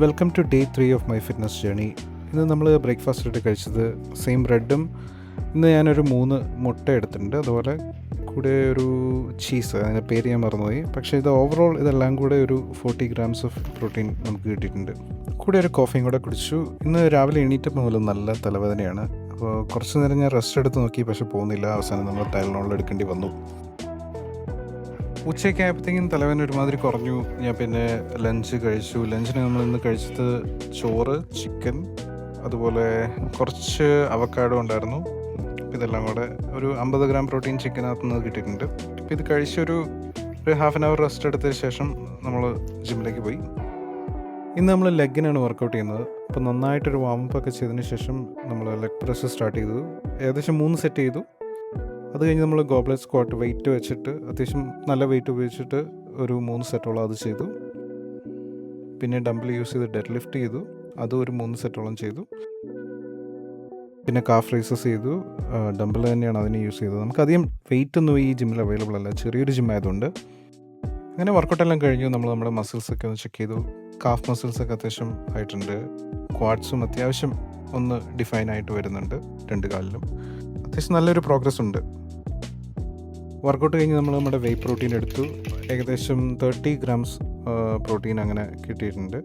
Welcome to day 3 of my fitness journey. ഇന്ന് നമ്മൾ ബ്രേക്ക്ഫാസ്റ്റായിട്ട് കഴിച്ചത് സെയിം ബ്രെഡും ഇന്ന് ഞാനൊരു 3 മുട്ട എടുത്തിട്ടുണ്ട്. അതുപോലെ കൂടെ ഒരു ചീസ്, അതിൻ്റെ പേര് ഞാൻ മറന്നുപോയി. പക്ഷേ ഇത് ഓവറോൾ ഇതെല്ലാം കൂടെ ഒരു 40 ഗ്രാംസ് ഓഫ് പ്രോട്ടീൻ നമുക്ക് കിട്ടിയിട്ടുണ്ട്. കൂടെ ഒരു കോഫിയും കൂടെ കുടിച്ചു. ഇന്ന് രാവിലെ എണീറ്റപ്പോൾ മുതൽ നല്ല തലവേദനയാണ്. അപ്പോൾ കുറച്ച് നേരം ഞാൻ റെസ്റ്റ് എടുത്ത് നോക്കി, പക്ഷേ പോകുന്നില്ല. അവസാനം നമ്മൾ ടൈലനോൾ എടുക്കേണ്ടി വന്നു. ഉച്ചയ്ക്ക് ആയപ്പോഴത്തേക്കും തലവേദന ഒരുമാതിരി കുറഞ്ഞു. ഞാൻ പിന്നെ ലഞ്ച് കഴിച്ചു. ലഞ്ചിന് നമ്മൾ ഇന്ന് കഴിച്ചത് ചോറ്, ചിക്കൻ, അതുപോലെ കുറച്ച് അവക്കാഡോ ഉണ്ടായിരുന്നു. ഇതെല്ലാം കൂടെ ഒരു 50 ഗ്രാം പ്രോട്ടീൻ ചിക്കനകത്ത് നിന്ന് കിട്ടിയിട്ടുണ്ട്. അപ്പോൾ ഇത് കഴിച്ചൊരു ഹാഫ് ആൻ അവർ റെസ്റ്റ് എടുത്തതിന് ശേഷം നമ്മൾ ജിമ്മിലേക്ക് പോയി. ഇന്ന് നമ്മൾ ലെഗിനാണ് വർക്കൗട്ട് ചെയ്യുന്നത്. അപ്പോൾ നന്നായിട്ടൊരു വാമപ്പ് ഒക്കെ ചെയ്തതിന് ശേഷം നമ്മൾ ലെഗ് പ്രസ് സ്റ്റാർട്ട് ചെയ്തു. ഏകദേശം 3 സെറ്റ് ചെയ്തു. അത് കഴിഞ്ഞ് നമ്മൾ ഗോബ്ലെറ്റ് സ്ക്വാട്ട് വെയിറ്റ് വെച്ചിട്ട് അത്യാവശ്യം നല്ല വെയിറ്റ് ഉപയോഗിച്ചിട്ട് ഒരു 3 സെറ്റോളം അത് ചെയ്തു. പിന്നെ ഡംബിൾ യൂസ് ചെയ്ത് ഡെഡ് ലിഫ്റ്റ് ചെയ്തു. അതും ഒരു 3 സെറ്റോളം ചെയ്തു. പിന്നെ കാഫ് റൈസസ് ചെയ്തു. ഡംബിൾ തന്നെയാണ് അതിന് യൂസ് ചെയ്തത്. നമുക്കധികം വെയിറ്റ് ഒന്നും ഈ ജിമ്മിൽ അവൈലബിൾ അല്ല, ചെറിയൊരു ജിമ്മായതുകൊണ്ട്. അങ്ങനെ വർക്കൗട്ടെല്ലാം കഴിഞ്ഞു. നമ്മൾ നമ്മുടെ മസിൽസൊക്കെ ഒന്ന് ചെക്ക് ചെയ്തു. കാഫ് മസിൽസൊക്കെ അത്യാവശ്യം ആയിട്ടുണ്ട്. ക്വാഡ്സും അത്യാവശ്യം ഒന്ന് ഡിഫൈൻ ആയിട്ട് വരുന്നുണ്ട് 2 കാലിലും. അത്യാവശ്യം നല്ലൊരു പ്രോഗ്രസ് ഉണ്ട്. വർക്കൗട്ട് കഴിഞ്ഞ് നമ്മൾ നമ്മുടെ വെയ് പ്രോട്ടീൻ എടുത്തു. ഏകദേശം 30 ഗ്രാംസ് പ്രോട്ടീൻ അങ്ങനെ കിട്ടിയിട്ടുണ്ട്.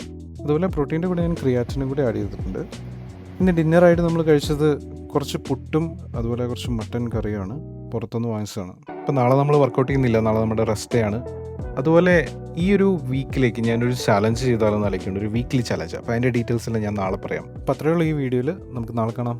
അതുപോലെ പ്രോട്ടീൻ്റെ കൂടെ ഞാൻ ക്രിയാറ്റിനും കൂടി ആഡ് ചെയ്തിട്ടുണ്ട്. ഇന്ന് ഡിന്നറായിട്ട് നമ്മൾ കഴിച്ചത് കുറച്ച് പുട്ടും അതുപോലെ കുറച്ച് മട്ടൻ കറിയാണ്. പുറത്തുനിന്ന് വാങ്ങിച്ചതാണ്. അപ്പോൾ നാളെ നമ്മൾ വർക്കൗട്ട് ചെയ്യുന്നില്ല, നാളെ നമ്മുടെ റെസ്റ്റ് ഡേ ആണ്. അതുപോലെ ഈ ഒരു വീക്കിലേക്ക് ഞാനൊരു ചാലഞ്ച് ചെയ്താലെന്ന് ആലോചിക്കുന്നുണ്ട്, ഒരു വീക്ക്ലി ചാലഞ്ച്. അപ്പോൾ അതിൻ്റെ ഡീറ്റെയിൽസ് എല്ലാം ഞാൻ നാളെ പറയാം. അപ്പോൾ അത്രയുള്ള ഈ വീഡിയോയിൽ നമുക്ക് നാളെ കാണാം.